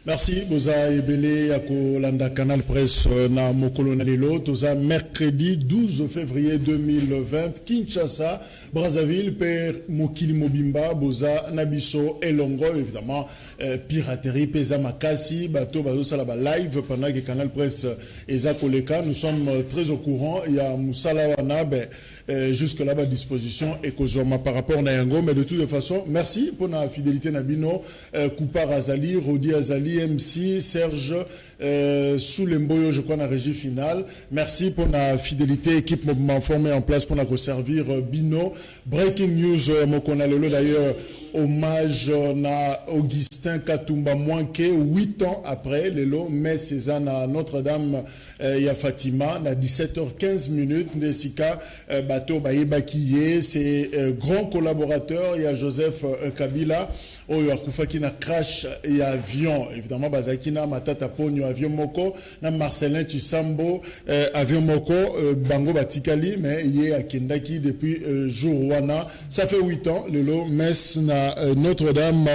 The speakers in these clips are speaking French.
Merci, Boza Ebele, Akolanda Canal Presse, na Mokolo Nalelo, Toza, mercredi 12 février 2020, Kinshasa, Brazzaville, Père Mokili Mobimba, Boza, Nabiso, Elongo, évidemment, piraterie, Pesa Makasi, Bato, Bazo Salaba live, pendant que Canal Presse Eza Koleka, nous sommes très au courant, il y a Moussala Wana, jusque là-bas disposition et Kozoma par rapport à Nayango, mais de toute façon, merci pour la fidélité Nabino, Koupar Azali, Rodi Azali, MC, Serge, Soulemboyo, je crois, dans la régie finale. Merci pour la fidélité, équipe mouvement formé en place pour nous servir Bino. Breaking news, Mokonalelo d'ailleurs, hommage à Augustin Katumba, moins que 8 ans après, Lelo, mais Cézanne à Notre-Dame, il y a Fatima, à 17h15 minutes, Nesika, Bato Bayebakiye, c'est grand collaborateur, il y a Joseph Kabila, il y a Koufaki na crash et avion, évidemment, Bazakina, Matata Ponyo, avion Moko, na Marcelin Chisambo, avion Moko, Bango Batikali, mais il y a Kendaki depuis jour Wana. Ça fait 8 ans, Lelo, Metz, na Notre-Dame,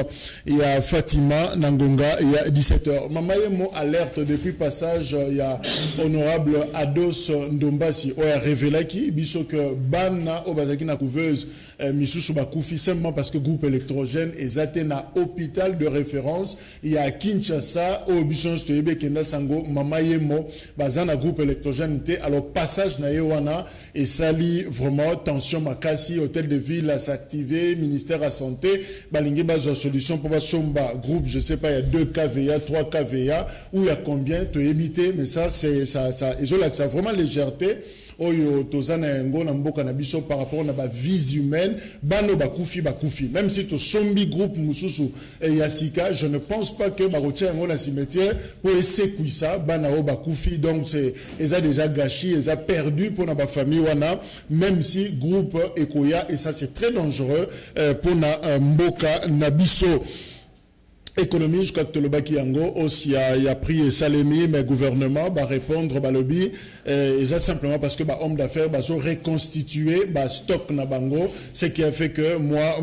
il y a Fatima, Nangonga, il y a 17h. Mamayemo alerte depuis passage, il y a honorable Ados Ndombasi, il y a Révélaki, biso que Bana, Obazakina couveuse, Misusu Bakoufi, simplement parce que groupe électrogène est atteint à hôpital de référence. Il y a Kinshasa, au Bison Stoyebe, Kenda Sango, Mamayemo, Bazana groupe électrogène. Alors, passage na Yewana, et sali vraiment, tension Makasi, hôtel de ville à s'activer, ministère à santé, Balingé base solution pour Somba, groupe, je sais pas, il y a 2 KVA, 3 KVA, où il y a combien, te éviter, mais ça, c'est, ça, et ça, vraiment légèreté. Oyo tozana yango na mboka na biso par rapport na ba vie humaine bano bakufi même si to sombi groupe mususu et yasika je ne pense pas que barotia yango na cimetière pour essayer ça bana o bakufi donc c'est eza déjà gâché eza perdu pour na ba famille wana même si groupe ekoya et ça c'est très dangereux pour na mboka na biso. Économie, je crois que le Baki Yango aussi a pris Salemi, mais gouvernement va répondre à lobby et ça simplement parce que homme d'affaires va se reconstituer stock na bango, ce qui a fait que moi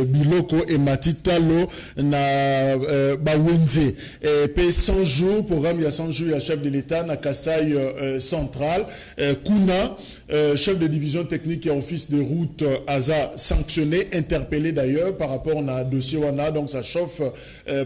Biloko et Matitalo na Wenze et puis 100 jours programme il y a 100 jours il y a chef de l'État na Kasaï central Kuna chef de division technique et office de route Aza sanctionné interpellé d'ailleurs par rapport à dossier Wana donc ça chauffe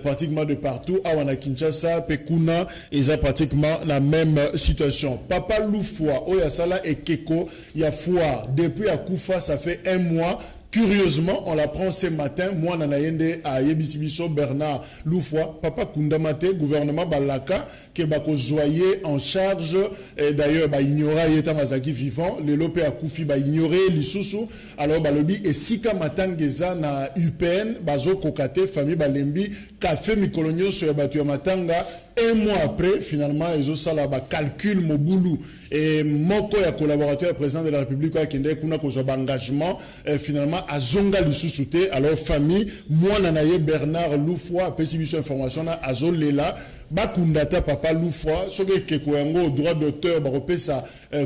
pratiquement de partout. À Wana Kinshasa, Pekuna, ils ont pratiquement la même situation. Papa Loufoua, Oyasala et Keko, il y a foire. Depuis à Koufa, ça fait 1 mois. Curieusement, on l'apprend ce matin, moi, Nanayende, à Yebisibiso, Bernard Loufoua, Papa Kundamate, gouvernement Balaka, qui est zoyé en charge, et d'ailleurs, ignora Yeta Mazaki vivant, le Lopé à Koufi, ignorer l'Issoussou, alors, Balobi, et Sika Matangeza, na UPN, Bazo Kokate, famille Balembi, Café Mikolonio, sur Batu Matanga, 1 mois après, finalement, ils ont ça là, calcul Moboulou. Et Moko, ya collaborateur, président de la République, qui a un engagement, finalement, à Zonga Lissousouté, alors famille, moi, Nanaye Bernard Loufoua, Pessibiso Information, à Zolela, Bakundata, Papa Loufoua, ce qui est droit d'auteur, Baropesa,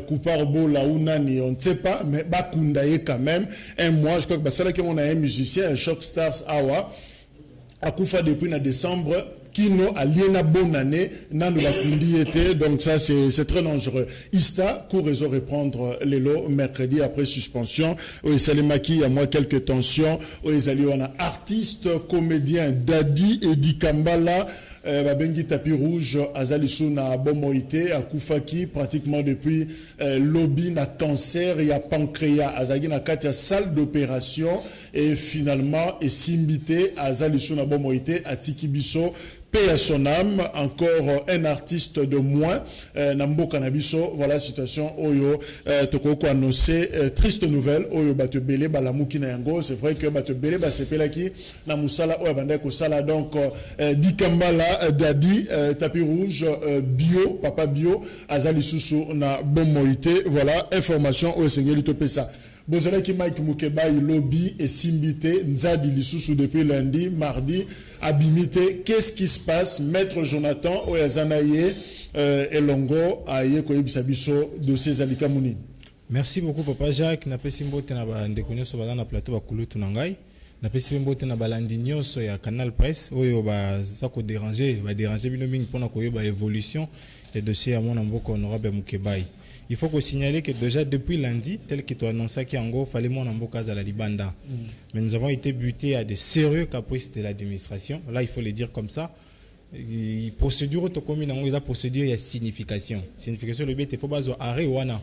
Kouparbo, Laounani, on ne sait pas, mais Bakundaye quand même, 1 mois, je crois que c'est là qu'on a un musicien, un Shock Stars Awa, à Koufa depuis en décembre, Kino aliena bonne année, nan de la était, donc ça c'est très dangereux. Ista, court réseau reprendre les lots mercredi après suspension. Au Salemaki, il y a moi quelques tensions. Au Ezali, on a artiste, comédien, Dadi et Dikambala. Babengi tapis rouge Azalisu na Bomoïté à Koufaki pratiquement depuis lobby na cancer et à pancréas Azagi na katia salle d'opération et finalement est simbité Azalisu na Bomoïté à Tikibiso. Paix à son âme, encore un artiste de moins, Nambo Kanabiso, voilà la situation, Oyo, Tokoko annoncé, triste nouvelle, Oyo Batebele, Balamouki Nayango, c'est vrai que Batebele, Basepelaki, Namusala, Oyo Bandeko Sala, donc, Dikambala, Dadi, tapis rouge, bio, papa bio, Azali Soussou, na Bomoïté, voilà, information, Oyo Sengelito Pesa. Bozalaki Mike Mukeba, lobby et simbité, Nzadi Lissoussou depuis lundi, mardi, abimité. Qu'est-ce qui se passe? Maître Jonathan, Oyazanaye, Elongo, Aye Koyebisabiso, dossier Zalika Mouni. Merci beaucoup, Papa Jacques. N'a pas simbo tena ba ndekonyo so bazana plateau ba kulu tunangai. na pesi mbote na balandi nyonso ya Canal Presse oyo ba ça ko déranger bino mingi pona koyeba évolution et dossier à mon amboko honorable Mukebai. Il faut que signaler que déjà depuis lundi, tel que tu as annoncé qu'il fallait mon amboka à la Libanda. Mais nous avons été butés à des sérieux caprices de l'administration. Là, il faut le dire comme ça. Procédure autocommune, il y a procédure, il y a signification. Signification, le but, il faut pas arrêter wana.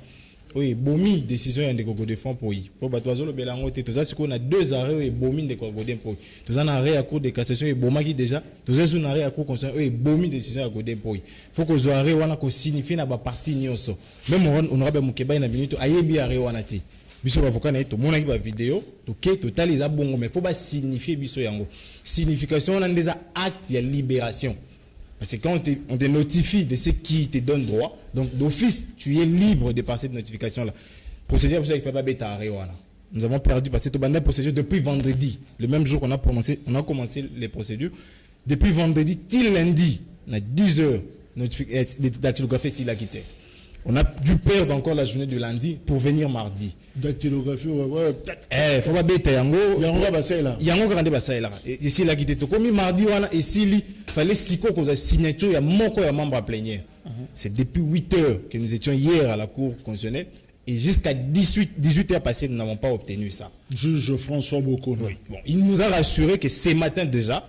Oui, bomi décision y a des coco de fonds pour y. Pour battre le belango, tout ça, c'est qu'on a 2 arrêts et bomi de coco de pour y. Tout ça, on a arrêt à cour de cassation et bomaki déjà. Tout ça, on a arrêt à cour concernant et bomi décision à coco de pour y. Faut que soit arrêt wana qu'on signifie na ba partie nyonso. Même on aura bien Mukeba na minute aye bi arrêt wana ti. Biso avocat na to mona ki ba vidéo, to ke total les bongo mais faut pas signifier biso yango. Signification on a des actes de libération. Parce que quand on te notifie de ce qui te donne droit, donc d'office, tu es libre de passer cette notification-là. Procédure, pour ça, il ne fait pas bêta à Réwana. Nous avons perdu, parce que tu as une procédure depuis vendredi. Le même jour qu'on a commencé les procédures. Depuis vendredi, till lundi, on a 10 heures de dactylographie s'il a quitté. On a dû perdre encore la journée de lundi pour venir mardi. Dactylographie, ouais, peut-être. Faut pas bêter, yango. Yango basay là. Yango grande basay là. Et s'il a quitté, tout comme mardi, wana, et s'il fallait siko qu'on a signature, il y a mon corps, il y a membre à plénière. C'est depuis 8 heures que nous étions hier à la Cour constitutionnelle. Et jusqu'à 18 heures passées, nous n'avons pas obtenu ça. Juge François Boko. Oui. Bon, il nous a rassuré que ce matin déjà,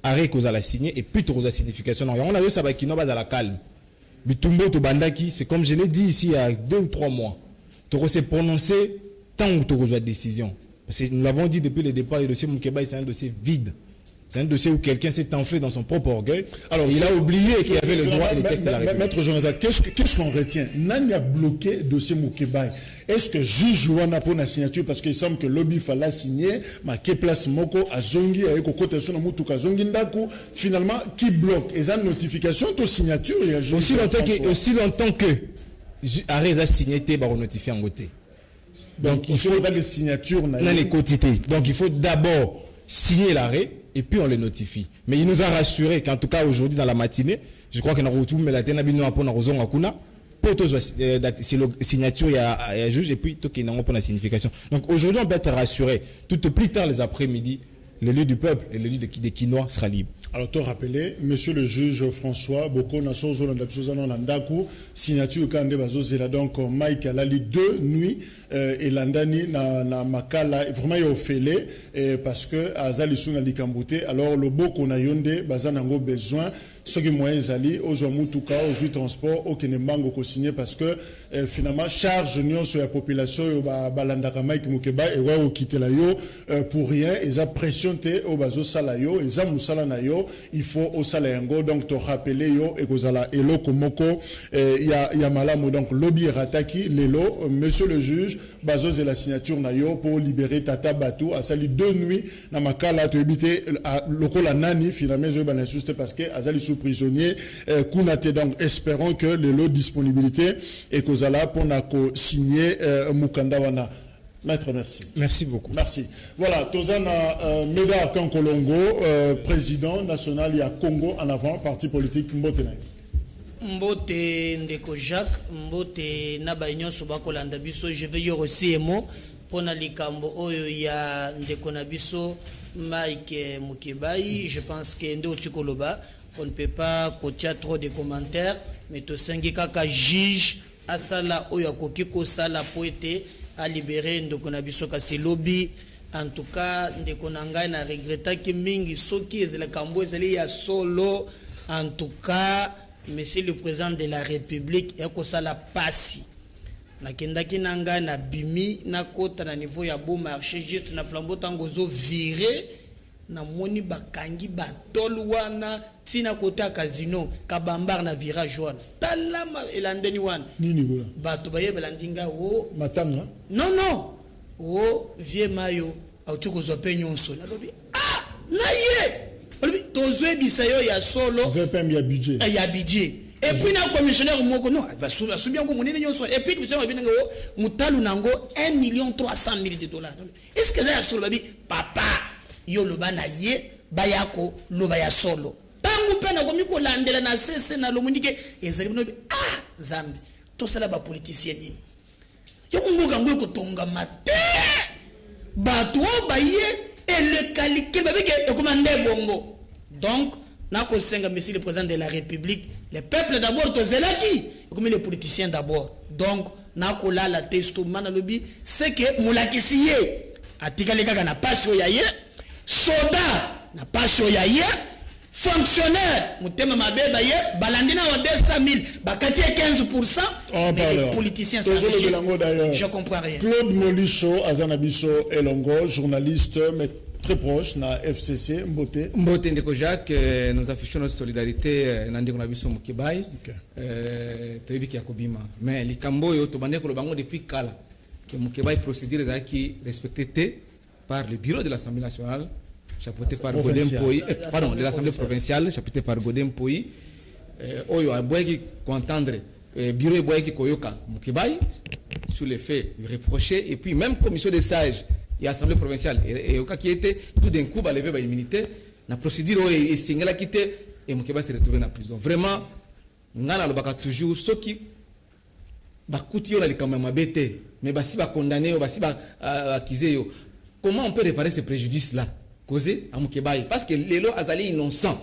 arrêt qu'on a signé et puis tout a signification. On a eu ça qui n'a pas à la calme. Bitumbo to bandaki, c'est comme je l'ai dit ici il y a 2 ou 3 mois. Tu s'est prononcé tant où tu reçois décision. Parce que nous l'avons dit depuis le départ, le dossier Mukeba, c'est un dossier vide. C'est un dossier où quelqu'un s'est enflé dans son propre orgueil. Alors, il a oublié qu'il y avait le droit et les textes de la République. Maître Jonathan, qu'est-ce qu'on retient? Nani a bloqué le dossier Mukeba? Est-ce que juge Wana pour la signature parce qu'il semble que lobby fallait signer, mais que place Moko a zongi avec cotation de Mutuka zongi ndaku finalement qui bloque? Et ça notification de signature il y a aussi longtemps que arrêt a signé t'es ba notifier en côté. Donc il faut des signatures dans les quotités. Donc il faut d'abord signer l'arrêt et puis on le notifie. Mais il nous a rassuré qu'en tout cas aujourd'hui dans la matinée, je crois qu'on a retrouvé mais la tenabino a pona rozon akuna. C'est la signature, il y a un juge et puis tout qui n'a pas la signification. Donc aujourd'hui, on peut être rassuré. Tout au plus tard, les après-midi, l'élu du peuple et l'élu des Quinois sera libre. Alors, tu as rappelé, monsieur le juge François, Boko Nasozo Nandaku, signature Kande Bazozela, donc Mike Alali 2 nuits, et Landani na Makala, vraiment il a fait parce que Azali na Likambouté, alors le Boko na Yonde, Bazanango besoin. Ce qui moyen ali aux Mutuka, aux transport, au Kenemango ko signé parce que finalement charge nion sur la population balandaka Mike Mukeba et wa quitter la yo pour rien et ça pressionné au bazo salayo et ça musala na yo il faut au salayango donc te rappeler yo et kozala elo komoko ya malamu donc lobby rataki lelo monsieur le juge bazo c'est la signature na yo pour libérer Tata Batou a sali 2 nuits na makala to éviter lokola nani finalement zo ban juste parce que azali prisonniers Kounate donc espérons que le lot disponibilité et Kozala pour signer Mukanda wana. Maître, merci. Merci beaucoup. Merci. Voilà, Tozana Médard Kankolongo, président national il y a Congo en avant, parti politique Mbote. Mbote Ndeko Jacques, Mbote Nabayon Sobako Landabiso, je vais y aussi un mot pour Nalikambo Oyo ya Ndeko Nabiso, Mike Mukebai, je pense que Ndo Tukoloba. On ne peut pas cotier trop de commentaires, mais tout kaka juge à sala oya kokiko sala poete à libérer ndokonabiso kasi lobby. En tout cas, ndekonanga na regretta ki mingi soki ezela kambo ezeli ya solo. En tout cas, monsieur le président de la République eko sala pasi. Na kendaki nanga na bimi na kota na niveau ya beau marché juste na flambeau tangozo viré. Na moni bakangi batol wana tina kota casino kabambar na virage wana talama elandeni wana nini gola bato baye belandinga o matanga non o vie mayo autu ko zo penyonso na lobi na ye lobi tozwe bisayo ya solo vpm ya budget et puis na commissionnaire moko non va subir ngo munene nyonso et puis commissionnaire binanga o mutalu nango 1,3 $1 est-ce que ça ya solo babi papa yo loba na ye bayako loba ya solo tangu pena komiko landela na sese na lomunike ezali no zambi to sala ba politicien ni yo mbuka ngo ko tonga mate bato baye et le calcul est commandé bongo. Donc, monsieur le président de la République, le peuple d'abord, comme les politiciens d'abord. Donc, nakola la testement na lobby, c'est que moulakisiye atikaleka na passion yaye, soda na passion yaye, fonctionnaire mutema mabeba ye balandina wa 200 000 bakati 15%, mais les politiciens je comprends rien. Claude Molicho Azanabiso Elongo, journaliste mais très proche na FCC Mbote Ndeko Jacques, nous affichons notre solidarité na ndeko na biso Mukebai toyebi ki akobima mais likambo yo to bande ko bango depuis kala que Mukebai procédure qui respecté par le bureau de l'Assemblée nationale chapeauté par Godem Poyi pardon de l'Assemblée provinciale chapeauté par Godem Poyi oyo aboyeki contendre bureau boyeki koyoka Mukebai sur les faits reprochés et puis même commission des sages et l'Assemblée provinciale et au cas qui était tout d'un coup levé par l'immunité la procédure et Singela quitté et Mukebai s'est retrouvé dans la prison vraiment ngana lobaka toujours ceux qui bakuti yo la quand même abete mais basi ba condamné yo basi ba accusé yo comment on peut réparer ces préjudices là causés à Mukebai parce que les lois azali innocent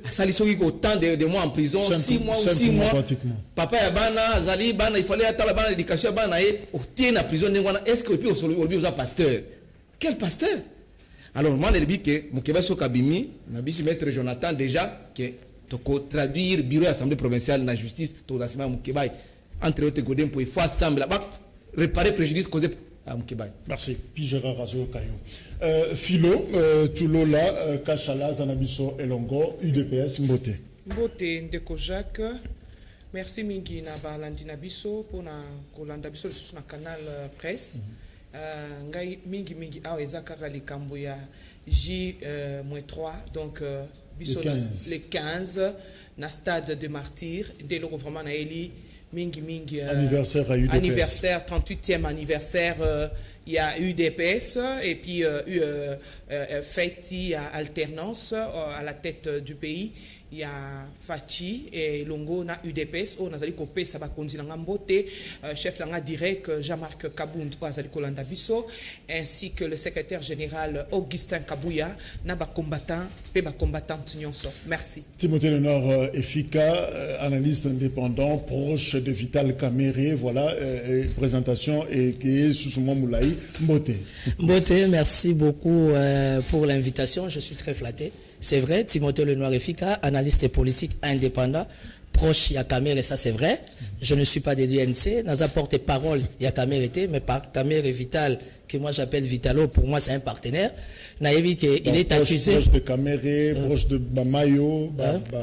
asali soki autant de mois en prison 6 mois ou 6 mois papa ya bana azali bana il fallait attendre bana l'éducation bana et obtenir la prison ngwana est-ce que puis au pasteur quel pasteur alors moi le dit que Mukebai so kabimi na biso maître Jonathan déjà que toko traduire bureau assemblée provinciale na justice to asima Mukebai entre autres Godem pour il faut ensemble là réparer préjudice causé à Mukebai. Merci. Puis Gérard Razo Kayo. Philo Tulola Kachala Zanabiso Elongo UDPS Mbote. Mbote Ndeko Jacques. Merci mingi na balandina biso pour na kolanda biso sur na canal presse. Ngai mingi awa ezakaka likambo ya J-3 donc biso le 15 na stade de Martyrs dès le vraiment na eli mingi anniversaire à UDPS. Anniversaire 38e anniversaire il y a UDPS et puis fête à alternance à la tête du pays. Il y a Fachi et Longo na UDPS au nazali kopé ça va continuer Mbote chef langa direct Jean-Marc Kabound azali kolanda biso ainsi que le secrétaire général Augustin Kabouya na ba combattant pe ba combattante nyonso. Merci. Timothée Léonard Efika analyste indépendant proche de Vital Kamere voilà présentation et qui est sous mon moulay Mbote. Mbote, merci beaucoup pour l'invitation, je suis très flatté. C'est vrai, Timothée Lenoir Efika, analyste politique indépendant, proche Yakamer, et ça c'est vrai. Je ne suis pas de l'UNC, nous apporte parole Yakamer était, mais par Kamer et Vital, que moi j'appelle Vitalo, pour moi c'est un partenaire. Naïvi il est accusé. Proche de Kamere, proche de Mayo.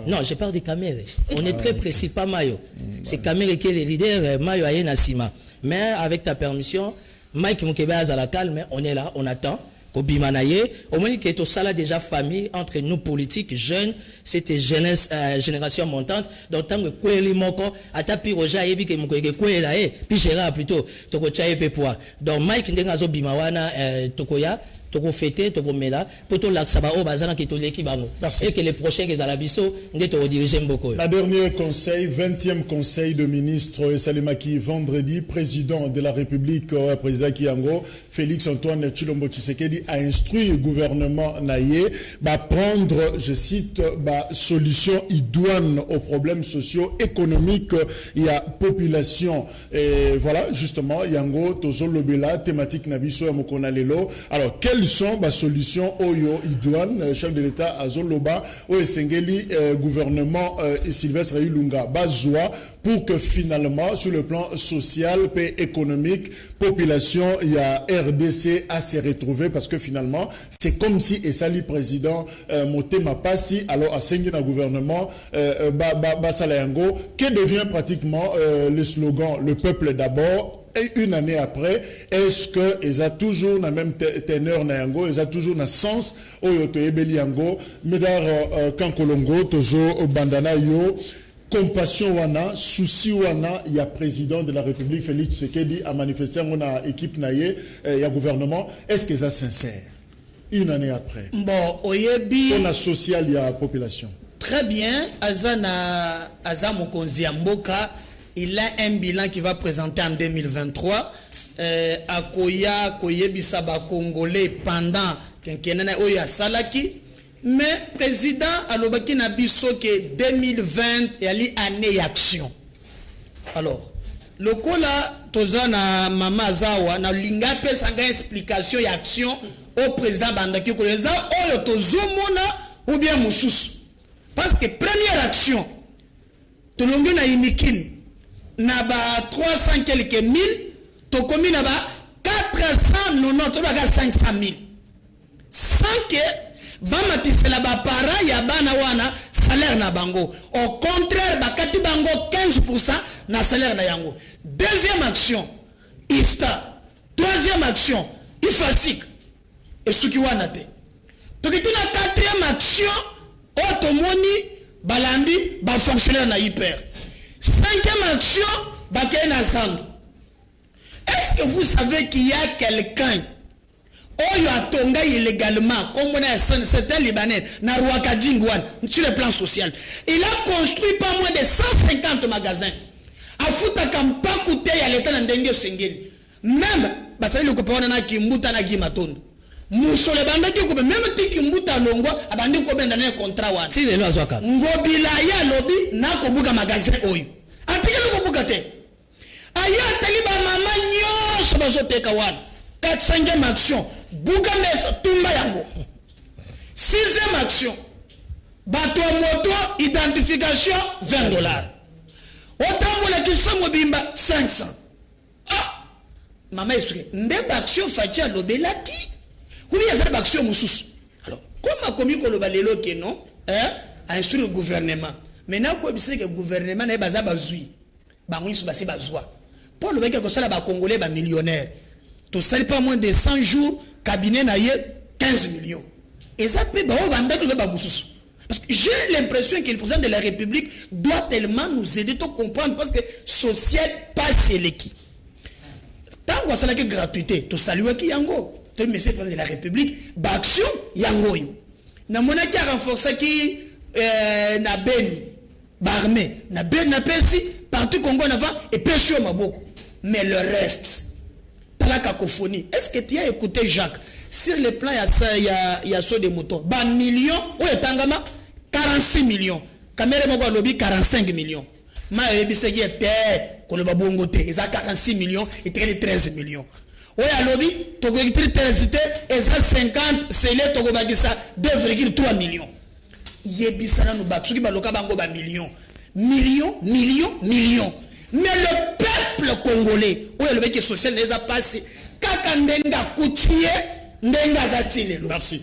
Non, je parle de Kamere. On est très précis, pas Mayo. C'est Kamere qui est le leader, Mayo Aye Nassima. Mais avec ta permission, Mike Mukebai à la calme, on est là, on attend. Au Bimanaye, au moins qu'il y ait au sala déjà famille entre nous politiques jeunes, c'était jeunesse génération montante. Donc tant que Kweli Moko, Atapi Roja Ebi que Mukwege Kwela puis Gérard plutôt Toko Chaye Pepoa. Donc Mike Ndengazo Bimawana Tokoya. Toko fêter, toko mela, pour tout l'axaba au bazana qui tout l'équipe et que les prochains qui zalabiso n'est au dirigeant beaucoup. La dernière conseil, 20e conseil de ministres Salimaki vendredi, président de la République, président Kiango, Félix Antoine Tshilombo Tshisekedi a instruit le gouvernement naïe à prendre, je cite, solution idoine aux problèmes socio-économiques il y a population. Et voilà, justement, Yango, Tozo Lobela, thématique Nabiso Yamokonalelo. Alors, quelles sont les solutions Oyo Idouane, chef de l'État Azoloba, au Sengeli, gouvernement Sylvestre Ilunga, Bazoua, pour que finalement, sur le plan social et économique, population, il y a RDC à se retrouver parce que finalement, c'est comme si Essali président Motema Passi, alors à Sengeli gouvernement, Basalayango, qui devient pratiquement le slogan, le peuple d'abord. Et une année après, est-ce qu'ils ont toujours la même teneur na yango, ils ont toujours le sens au yoto ebeli yango, medar kankolongo tozo bandana yo compassion wana, souci wana, il y a président de la République Félix Tshisekedi a manifesté on a équipe naie, il y a gouvernement, est-ce qu'ils sont sincères? Une année après. Bon, oyebi on a social il y a population. Très bien, Azana Azamokonzi Mboka. Il a un bilan qui va présenter en 2023. Akoya Koyebisaba Congolais pendant quinquennat oyo asalaki mais président alobaki na biso que 2020 yali année d'action. Alors lokola toza na mama azawa na linga pesa nga explication ya action au président bandaki ko leza oyo tozomona ou bien mususu parce que première action tolongi na inikini na ba 300 quelques mille to komi na ba 490 to ba 500 000 sans que bamatisela ba para ya bana wana salaire na bango au contraire bakati bango 15% na salaire na yango. Deuxième action IFTA, troisième action IFASIC et suki wana te tokiti na quatrième action otomoni balandi ba fonctionnaire na hyper. Cinquième action bakay na Zando. Est-ce que vous savez qu'il y a quelqu'un oyo atonga illégalement comme on a c'est un Libanais na Rwakadingwan sur le plan social, il a construit pas moins de 150 magasins afuta kampa kute ya leta na ndenge sengeli même basali le kopona na kimbuta na gimatondo musole bandaki ko même tiki mbuta longwa abandi ko benda na contrat wana si lelo azwaka ngobila ya lobi na ko buka magasin oyo atikele ko buka te aya taliba mama nyosho bazoteka wana. 4e action buka mesa tumba yango. 6e action bato moto identification $20. Otambola kisomo bimba 500. Ah mama esprit ndeba action fatia lobelaki ou ya za action mususu. Alors comme akomi ko lobalelo ke non a instruire le gouvernement maintenant ko biseke gouvernement na baza bazui bango isu basi bazwa pour le mec ko sala ba congolais ba millionnaire to sali pas moins de 100 jours cabinet na ye 15 millions et ça peut ba o banda ko ba mususu. Parce que j'ai l'impression que le président de la République doit tellement nous aider à comprendre parce que social passe l'équipe. Tant qu'on a la gratuité, tu salues qui yango. Tu le monsieur le président de la République, l'action yango yo. Na mona qui a renforcé qui na beni, barmé, na beni na pesi, partout Congo na va et pesi au maboko. Mais le reste, t'as la cacophonie. Est-ce que tu as écouté Jacques? Sur le plan il y a saut de motos. Bah millions, où est Tangama? 46 millions. Caméra moko lobby 45 millions. Ma ebisegi ete ko loba bongo te. Eza 46 millions et 13 millions. Oya lobby to go électricité eza 50 c'est to go bagisa 2,3 millions. Yebisana no batsuki baloka bango ba millions. Millions. Mais le peuple congolais, oya lobby que social neza passé kaka ndenga kutie ndenga zatile. Merci.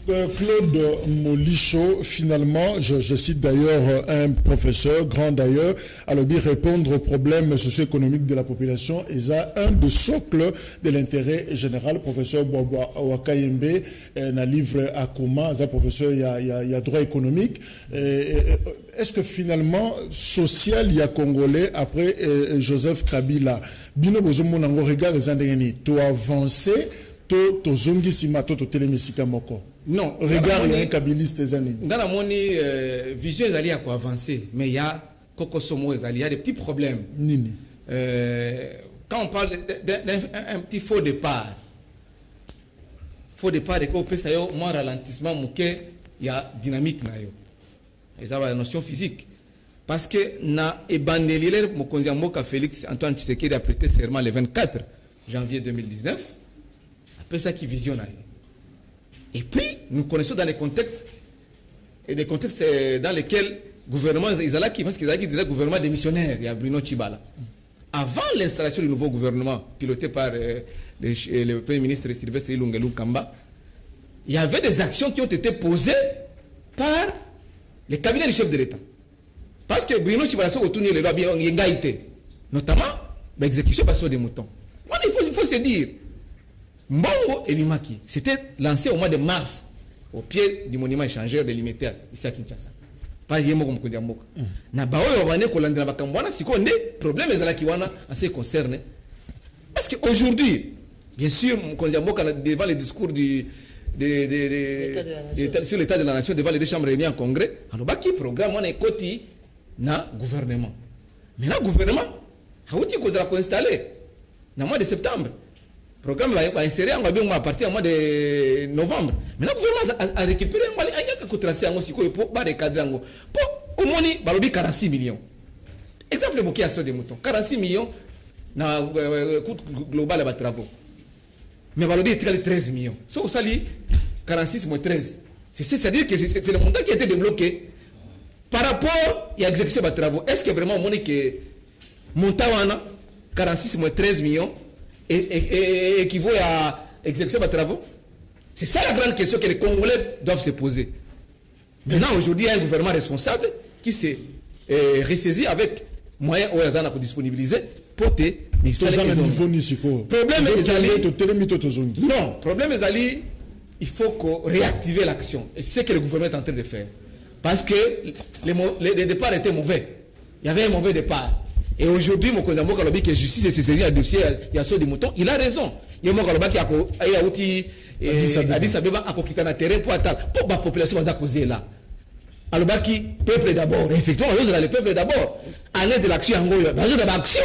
Claude Molicho, finalement, je cite d'ailleurs un professeur, grand d'ailleurs, à lui répondre aux problèmes socio-économiques de la population. Et ça, un des socles de l'intérêt général, professeur Boabo Wakayembe, un livre à Koma, un professeur, il y a droit économique. Est-ce que finalement, social, il y a Congolais, après Joseph Kabila, Bino Bozomonango, regarde les Andéani, tu as avancé, tu zongi sima, tu télémisika moko. Non, regarde, il y a un kabiliste des années. Dans la moni, vision est allée à quoi avancer, mais il y a Kokosomo est allé, il y a des petits problèmes. Nini. Quand on parle d'un petit faux départ, et qu'on peut savoir moins ralentissement, il y a dynamique nayo. Et ça va la notion physique. Parce que na Ebandelile, Mokonziamboka Félix Antoine Tshisekedi a prêté serment le 24 janvier 2019. Après ça qui visionne. Et puis, nous connaissons dans les contextes, et des contextes dans lesquels le gouvernement, parce qu'ils ont dit le gouvernement démissionnaire, il y a Bruno Tshibala. Avant l'installation du nouveau gouvernement, piloté par le Premier ministre Sylvestre Ilunga Kamba, il y avait des actions qui ont été posées par les cabinets du chef de l'État. Parce que Bruno Tshibala s'est retourné les lois, notamment l'exécution par des moutons. Il faut se dire, Mbongo et Limaki, c'était lancé au mois de mars au pied du monument échangeur de l'Imiter, ici à Kinshasa. Pas Yemoko Mkondiamboka. Na baoyo wane kolandira bakambwana siko nde problème ezala kiwana en ce qui concerne. Parce qu'aujourd'hui, bien sûr, Mkondiamboka devant le discours sur l'état de la nation devant les deux chambres réunies en congrès, alobaki programme wana ekoti na gouvernement. Mais le gouvernement a outil qu'on a installé dans le mois de septembre. programme va insérer à partir du mois de novembre. Maintenant, le gouvernement a récupéré un contrat pour recadrer. Pour au moins, il y a 46 millions. Exemple, le bouquet à de moutons. 46 millions dans le coût global de travaux. Mais il y a 13 millions. Si vous savez, 46 moins 13. C'est-à-dire que c'est le montant qui a été débloqué par rapport à l'exécution des travaux. Est-ce que vraiment, on que montant 46 moins 13 millions et équivaut à exécution des travaux? C'est ça la grande question que les Congolais doivent se poser. Maintenant, aujourd'hui, il y a un gouvernement responsable qui s'est ressaisi avec moyens à disponibiliser pour te problème est il faut réactiver l'action. Et c'est ce que le gouvernement est en train de faire. Parce que le départ était mauvais. Il y avait un mauvais départ. Et aujourd'hui, mon collègue Mokalobi, qui est justice et c'est saisi un dossier, il y a des moutons, il a raison. Il y a Mokalobi qui a outil Addis Abeba a quitté le terrain pour attendre. Pour la population va causer là. Alors, peuple d'abord. Effectivement, le peuple d'abord. À l'aide de l'action, merci.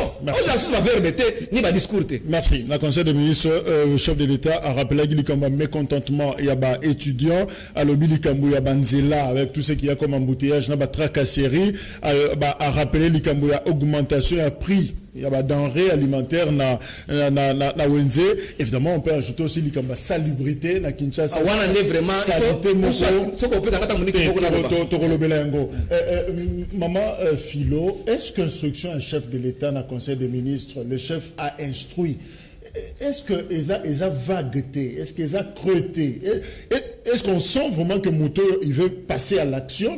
Le Conseil des ministres, le chef de l'État a rappelé qu'il y a un mécontentement. Il y a des étudiants, à l'obili il y a Banzela, avec tout ce qu'il y a comme embouteillage, il y a tracasserie, a rappelé qu'il y a augmentation à prix. Il y a des denrées alimentaires na Wenze. Évidemment, on peut ajouter aussi la salubrité na Kinshasa. Maman Philo, est-ce qu'instruction un chef de l'État dans le Conseil des ministres, le chef a instruit? Est-ce qu'ils a vagueté? Est-ce qu'ils a creuté? Est-ce qu'on sent vraiment que Mouto il veut passer à l'action? Un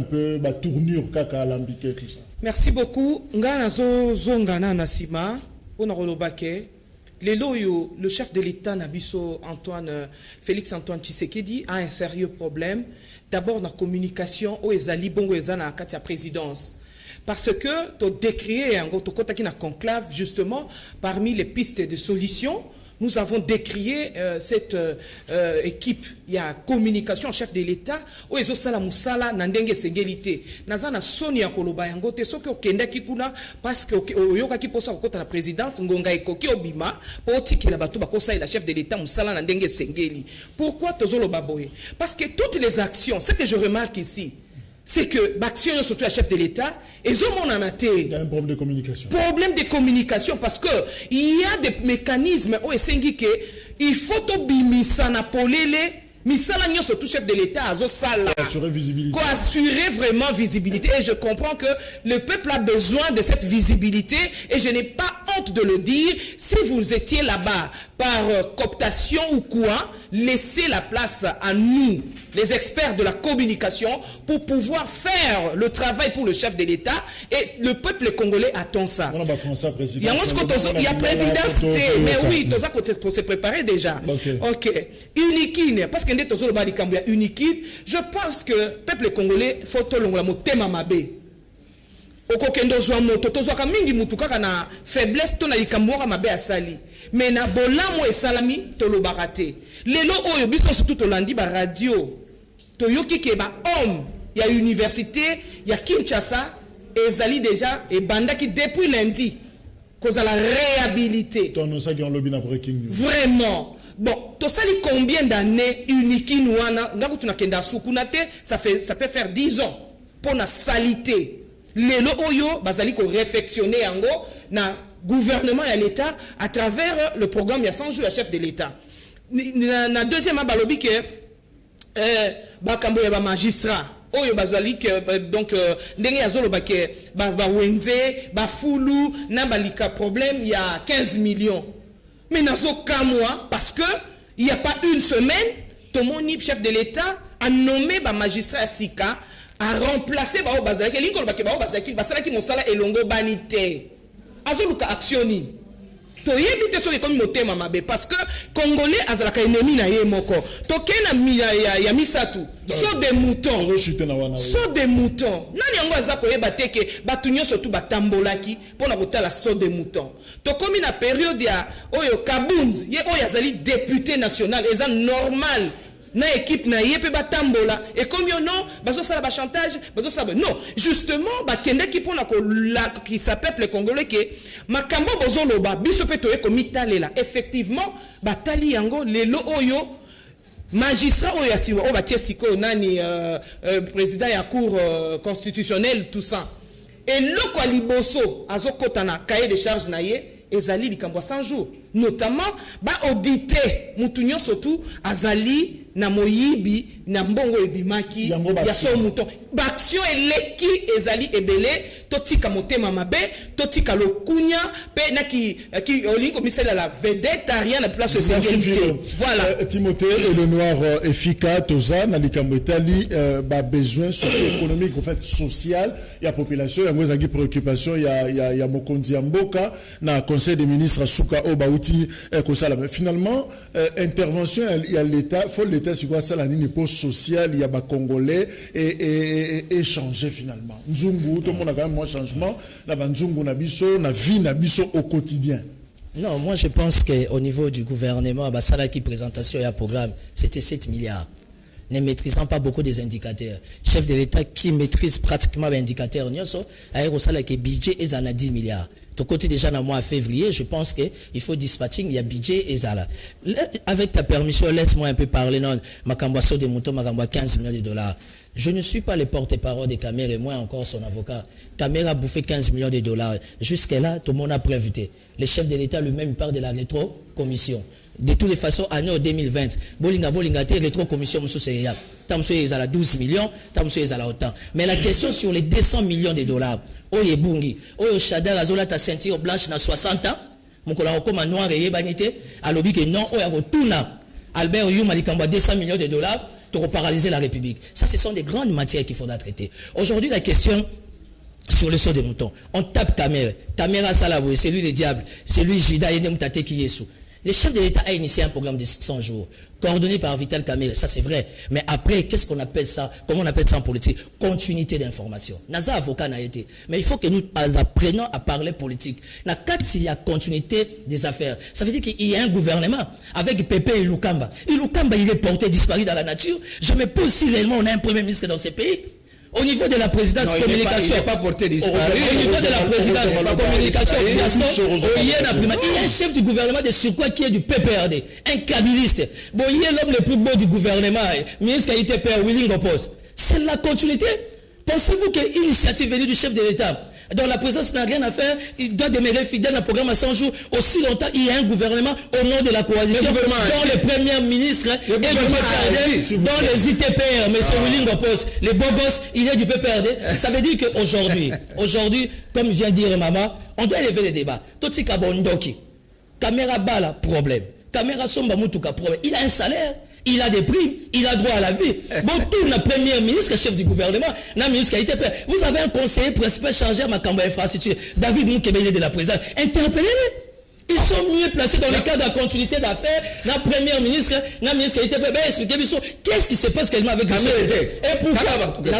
peu tournure kaka lambiqué tout ça. Merci beaucoup. Ngana zongana nasima pona rolobake. Le chef de l'État Nabiso Félix Antoine Tshisekedi a un sérieux problème. D'abord dans la communication au ezali bongo ezana katia présidence. Parce que tu as décrié un conclave justement parmi les pistes de solutions. Nous avons décrié cette équipe, il y a communication, chef de l'État, où ils ont sala musala nandenge sengelité. Nazana Sonia Koloba yangote, so que okenda kikuna parce que oyoka ki posa okota la présidence ngonga ekoki obima poti ki la bato bakosa la chef de l'État musala nandenge sengeli. Pourquoi tozolo baboye? Parce que toutes les actions, ce que je remarque ici, c'est que l'action surtout à chef de l'État, ils ont mon amateur. Il y a un problème de communication. Problème de communication parce que il y a des mécanismes où il faut bimisa na polele. Misala nyo surtout chef de l'État azo sala. Assurer visibilité. Assurer vraiment visibilité. Et je comprends que le peuple a besoin de cette visibilité. Et je n'ai pas honte de le dire. Si vous étiez là-bas par cooptation ou quoi, laissez la place à nous, les experts de la communication, pour pouvoir faire le travail pour le chef de l'État. Et le peuple congolais attend ça. Il y a présidence, mais oui, tout ça pour se préparer déjà. Ok. Unikine, parce que je pense que le peuple congolais faut tout le monde tema mabe. Okokendo zwa moto tozwaka mingi mutu kaka na faiblesse to na likamboka mabe asali. Mais na bolamo esalami tolobaka te. Lelo oyo biso surtout tolandi ba radio. Toyoki ke ba homme ya université ya Kinshasa ezali déjà et bandaki depuis lundi cause à la réhabilité. Vraiment. Bon, tu sais combien d'années Unikine wana ngaku tunakenda sukunate, ça peut faire 10 ans pour la salité. Lelo oyo bazali ko réfectionner yango na gouvernement et l'État à travers le programme ya 100 jours à chef de l'État. Na deuxième balobi que bakambo ya ba magistrat oyo bazali que donc ndenge azolo ba wenze ba fulu na balika problème il y a 15 millions. Mais dans ce cas, moi, parce que il n'y a pas une semaine, Tomoni, chef de l'État, a nommé le magistrat Sika, a remplacé le Bazaki, et Longo Banité. Azoluka actioni. Toyebite so comme moté mamabe parce que Congolais azalaka ennemi na ye moko. Tokena ya misatu. So des moutons. So des moutons. Nani yango azako yeba teke batunyo surtout batambolaki pona kotala so des moutons. Tokomi na période ya oyo Kabunzi, ye oyo azali député national, eza normal. na équipe na yé pe batambola et comme yo non bazo sala ba chantage bazo sala non justement ba kende ki pona ko la qui s'appelle les Congolais que makambo bozo loba biso pe toye ko mitalela effectivement batali yango lelo oyo magistrat oyo asiwa o batie siko nani président ya cour constitutionnelle tout ça et loko aliboso azokota na cahier de charge na ye ezali likambo 100 jours notamment ba auditer mutu nyonso tu azali na moyibi na mbongo ebimaki ya so muto ba action eleki ezali ebele totika motema mabe totika lokunya pe na ki olingo misela la vedette rien na place essentielle voilà Timothée et le noir efficace toza na likambo etali ba besoin socio-économique en fait social ya population yango ezaki préoccupation ya mokonzi ya mboka na conseil des ministres suka obauti kosala mais finalement intervention ya l'état faut l'état sur quoi ça la ligne post social il y a ba congolais et changer finalement nzungu tout le monde a quand même un changement la nzungu na biso na vie na biso au quotidien. Non, moi je pense qu'au niveau du gouvernement, Bassala qui présentation et un programme, c'était 7 milliards. Ne maîtrisant pas beaucoup des indicateurs. Chef de l'État qui maîtrise pratiquement les indicateurs, le budget est à 10 milliards. De côté déjà dans le mois de février, je pense qu'il faut dispatching, il y a budget et ça là. Avec ta permission, laisse-moi un peu parler. Non, Makambasso de Mouton, Makamba 15 millions de dollars. Je ne suis pas le porte-parole de Kamera et moi encore son avocat. Kamera a bouffé 15 millions de dollars. Jusqu'à là, tout le monde a prévu. Le chef de l'État lui-même parle de la rétro-commission. De toutes les façons, année 2020, Bolinga, rétro-commission, Tamsou est à 12 millions, Tamsou est à autant. Mais la question sur les 200 millions de dollars, Oye Bungi, Oye Shadar Azola, ta ceinture blanche dans 60 ans, mon collègue comme noir et banité, à l'objet que non, Oye Tuna, Albert Oyou Malikamba, 200 millions de dollars, pour paralyser la République. Ça, ce sont des grandes matières qu'il faudra traiter. Aujourd'hui, la question sur le saut des moutons. On tape Kamera. Kamera Salaboué, c'est lui le diable. C'est lui Jida Yenemoutate Kiyesu. Le chef de l'État a initié un programme de 100 jours, coordonné par Vital Kamera. Ça, c'est vrai. Mais après, qu'est-ce qu'on appelle ça? Comment on appelle ça en politique? Continuité d'information. Naza avocat n'a été. Mais il faut que nous apprenions à parler politique. Quand il y a continuité des affaires, ça veut dire qu'il y a un gouvernement avec Pépé et Lukamba. Et Lukamba, il est porté disparu dans la nature. Je me pose si réellement on a un premier ministre dans ces pays. Au niveau de la présidence communication, il n'est pas porté disparu. Au niveau de la présidence communication, il y a un chef du gouvernement de surcroît qui est du PPRD, un kabiliste. Bon, il est l'homme le plus beau du gouvernement, ministre qui a été père Willing Opos. C'est la continuité. Pensez-vous que l'initiative venue du chef de l'État, dont la présidence n'a rien à faire, il doit demeurer fidèle à un programme à 100 jours, aussi longtemps il y a un gouvernement au nom de la coalition, dont le premier ministre est du PPRD, dont les ITPR, M. Willing Opos, les beaux gosses, il est du PPRD. Ça veut dire qu'aujourd'hui, comme vient de dire Maman, on doit élever les débats. Toti Kabondoki, Kamera Bala, problème. Kamera Somba Moutuka, problème. Il a un salaire. Il a des primes, il a droit à la vie. Bon, tout le premier ministre, chef du gouvernement, le ministre qui a été père. Vous avez un conseiller principal chargé à Makamba Infrastructure, David Moukébélé de la présidence. Interpellez-les. Ils sont mieux placés dans le cadre de la continuité d'affaires. La première ministre, la ministre qui a été père, expliquez qu'est-ce qui se passe qu'elle avec le et pourquoi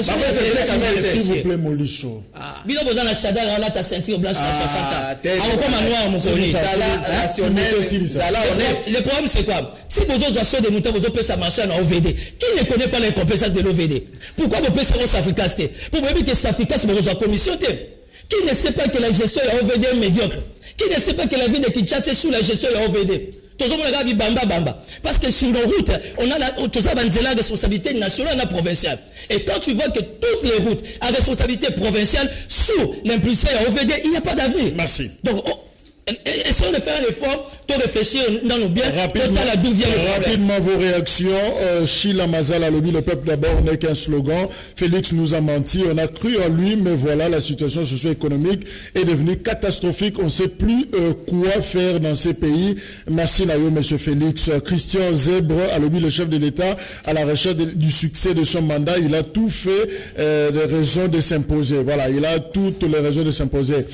s'il vous plaît, Molicho. Bino Bozana Chadar, là, ta ceinture blanche à 60 ans. Alors, comme un noir, mon collègue. Le problème, c'est quoi? Si vous avez un de moutons, vous avez sa marché en OVD. Qui ne connaît pas les compétences de l'OVD? Pourquoi vous pouvez savoir s'africasse? Pour vous dire que s'africasse, vous avez une commission. Qui ne sait pas que la gestion de l'OVD est médiocre? Qui ne sait pas que la ville de Kinshasa est sous la gestion de l'OVD? Parce que sur nos routes, on a la responsabilité nationale et provinciale. Et quand tu vois que toutes les routes à responsabilité provinciale sous l'impulsion de l'OVD, il n'y a pas d'avenir. Merci. Donc, essayons de faire un effort pour réfléchir dans nos biens. Rapidement vos réactions. Sheila Mazala Lobby, le peuple d'abord n'est qu'un slogan. Félix nous a menti, on a cru en lui, mais voilà, la situation socio-économique est devenue catastrophique. On ne sait plus quoi faire dans ces pays. Merci Nayo, monsieur Félix. Christian Zebre à Lobby, le chef de l'État, à la recherche du succès de son mandat. Il a tout fait les raisons de s'imposer. Voilà, il a toutes les raisons de s'imposer.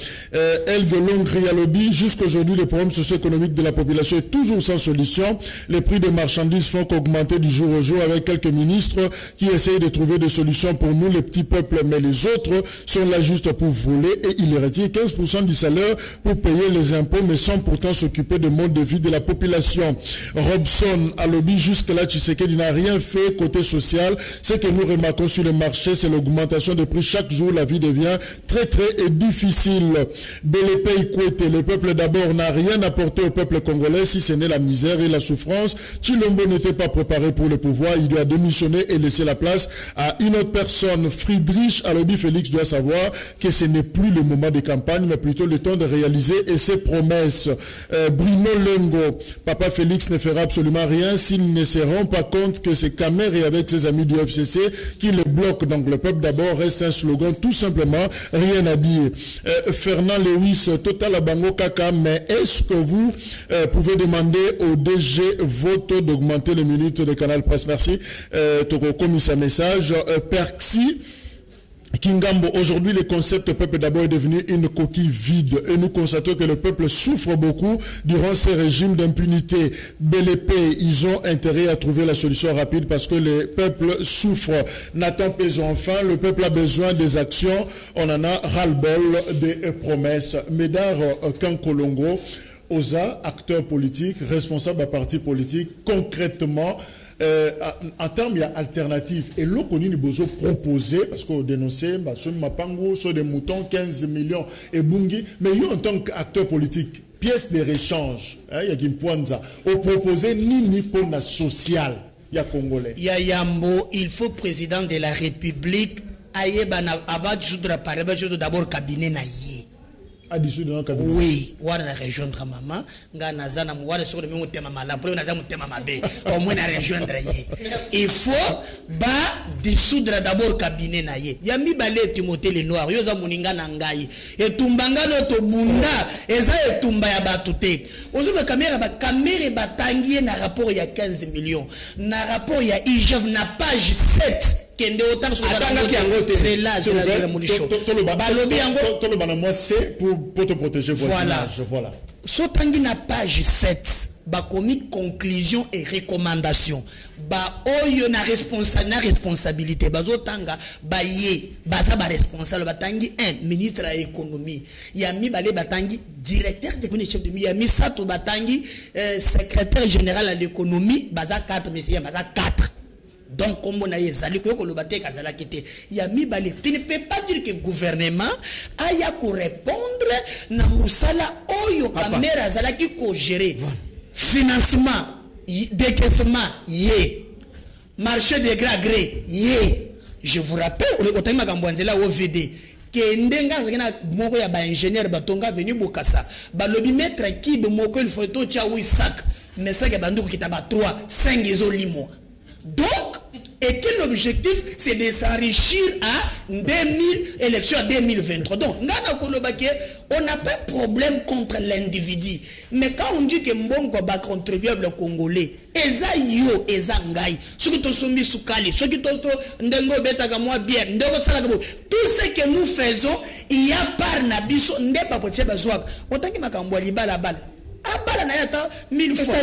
Elgelongri à Lobby, jusqu'aujourd'hui, le problème socio-économique de la population est toujours sans solution. Les prix des marchandises font qu'augmenter du jour au jour avec quelques ministres qui essayent de trouver des solutions pour nous, les petits peuples, mais les autres sont là juste pour voler et ils retirent 15% du salaire pour payer les impôts, mais sans pourtant s'occuper du mode de vie de la population. Robson a lobby jusque-là, Tshisekedi n'a rien fait côté social. Ce que nous remarquons sur le marché, c'est l'augmentation des prix. Chaque jour, la vie devient très difficile. Belepe Ikwete, le peuple d'abord n'a rien apporté au peuple congolais si ce n'est la misère et la souffrance. Chilombo n'était pas préparé pour le pouvoir, il doit démissionner et laisser la place à une autre personne. Friedrich Alobi Félix doit savoir que ce n'est plus le moment de campagne, mais plutôt le temps de réaliser et ses promesses. Bruno Lengo, Papa Félix ne fera absolument rien s'il ne se rend pas compte que c'est Kamer et avec ses amis du FCC qui le bloquent. Donc le peuple d'abord reste un slogan, tout simplement, rien à dire. Fernand Lewis, Total Abango Kaka, mais est-ce que vous pouvez demander au DG Voto d'augmenter les minutes de Canal Presse? Merci. Toko commis sa message. Perxi Kingambo, aujourd'hui le concept peuple d'abord est devenu une coquille vide et nous constatons que le peuple souffre beaucoup durant ces régimes d'impunité. BLP, ils ont intérêt à trouver la solution rapide parce que le peuple souffre. Nathan Pézon, enfin, le peuple a besoin des actions, on en a ras-le-bol des promesses. Médard Kankolongo, Oza, acteur politique, responsable à parti politique, concrètement, en termes, il y a alternative. Et l'eau qu'on a besoin proposé, parce qu'on dénonçait, sur Mapango, sur des moutons, 15 millions et Bungi, mais il y a en tant qu'acteur politique, pièce de réchange, il y a une pointe, au proposé ni pour la sociale, il y a Congolais. Il y a Yambo, il faut président de la République, avant de d'abord cabinet na oui, voilà la rejoindre maman, Ganazana, voilà sur le même thème maman, pour le thème mabé, au moins la rejoindre. Il faut dissoudre d'abord cabinet naïe. Yami balé Timothée le noir, yoza muninga nangai, et tumbanga no to bunda, eza et tumba ya batute. Ozo la caméra batangier na rapport il y a 15 millions, na rapport il y a IGF na page 7. C'est là, c'est pour te protéger. Voilà. Sotangi na page 7, commis conclusion et recommandation. Oyo na responsabilité. Bazotanga baye baza ba responsable batangi 1 ministre de l'économie. Yami balé batangi directeur de chef de Yami Sato batangi secrétaire général à l'économie baza 4 messieurs baza 4. Donc, comme on a dit, il y a mis balé. Tu ne peux pas dire que le gouvernement a répondre na musala oyo kamera zala ki ko gérer financement, décaissement, marché de gré à gré, je vous rappelle, au temps magambouanzela OVD que ndenga zena moko ya ba ingénieur batonga venu bokasa ba lobi mettre qui de moko il faut to tia wi sac mais ça que banduko kitaba 3 5 ezo limo. Donc, et quel objectif, c'est de s'enrichir à 2000 élections à 2023. Donc, on n'a pas de problème contre l'individu. Mais quand on dit que Mbongo va contribuable congolais, Eza yo, Eza ngai, ceux qui sont mis sous cali, ceux qui sont ndengo beta moi bien, tout ce que nous faisons, il y a par nabiso, n'est pas pour tirer besoin. Autant que ma cambouali bala bala. Abala na yata 1000 fois.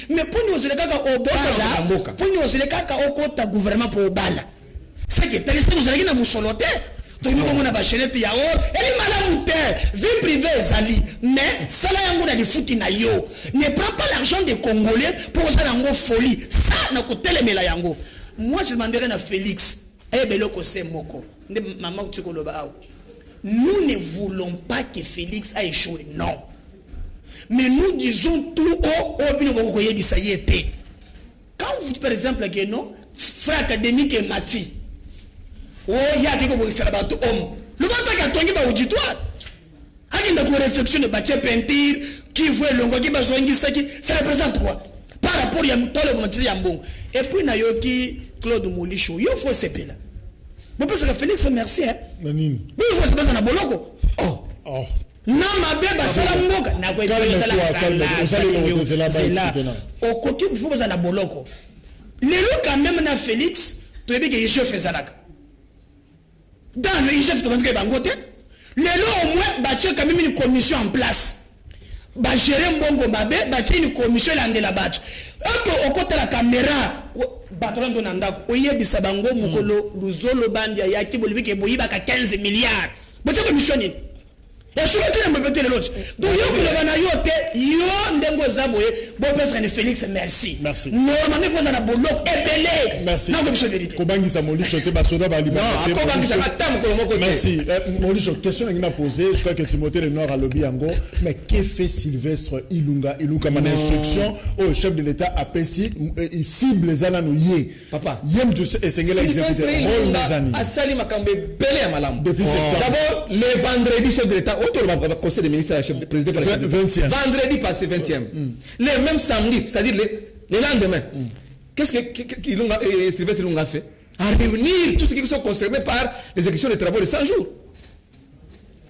Mais pour nous les kaka obala, pour nous les kaka okota gouvernement pour obala. C'est que telle nous allons na musolote. Tout le monde a bachelette ya or, elle malamute, vie privée zali. Mais ça là yango na di futi na yo. Ne prends pas l'argent des Congolais pour ça yango folie. Ça na ko telemela yango. Moi je demanderai à Félix, beloko c'est moko. Maman tu ko loba. Nous ne voulons pas que Félix a échoué. Non. Mais nous disons tout haut, quand vous dites par exemple que non, frère académique et Mati, oh, il y a quelque chose qui s'est battu homme. Le moment où il y a un auditoire, il y a une réflexion de bâtir peinture, qui voit le longo qui va soigner ça représente quoi? Par rapport à Yambo. Et puis, il y a Claude Moulichou, il faut se payer là. Bon, parce que Félix, merci. Oui, il faut se payer dans Boloko. Oh. Non, ma bébé, ça la mboka. Na kwa au côté il faut na boloko. Les loups quand même na Félix, tu veux que je fasse ça là. Dans le chef de bangote, les loups au moins battu quand même une commission en place. ba gérer mbongo mabe ba tini commission landela bato oto okota la caméra batron do ndako oyebisa bango mukolo luzolo bandi ya kibolibi ke boyiba ka 15 milliards bote commission ni ya shukete na mbete l'autre donc yo ko bana yo te yo ndengo zaboye bo pesa ni Félix merci normalement faut na bolok ebele merci na commission vérité ko bangisa molisho te basoda ba liberté ko bangisa matam ko moko te merci molisho question que n'a posé je crois que Timothée Lenoir a lobby yango mais que fait Sylvestre Ilunga man instruction au chef de l'état a pesi il cible zana no ye papa yem de esengela exécuter rôle nazani asali makambe belé ya malamu depuis septembre d'abord le vendredi chef de l'état autour du conseil des ministres chef président de la 20e vendredi passé 20e le même samedi c'est-à-dire le lendemain qu'est-ce que Sylvestre Ilunga fait à réunir tout ce qui sont concernés par l'exécution des travaux de 100 jours.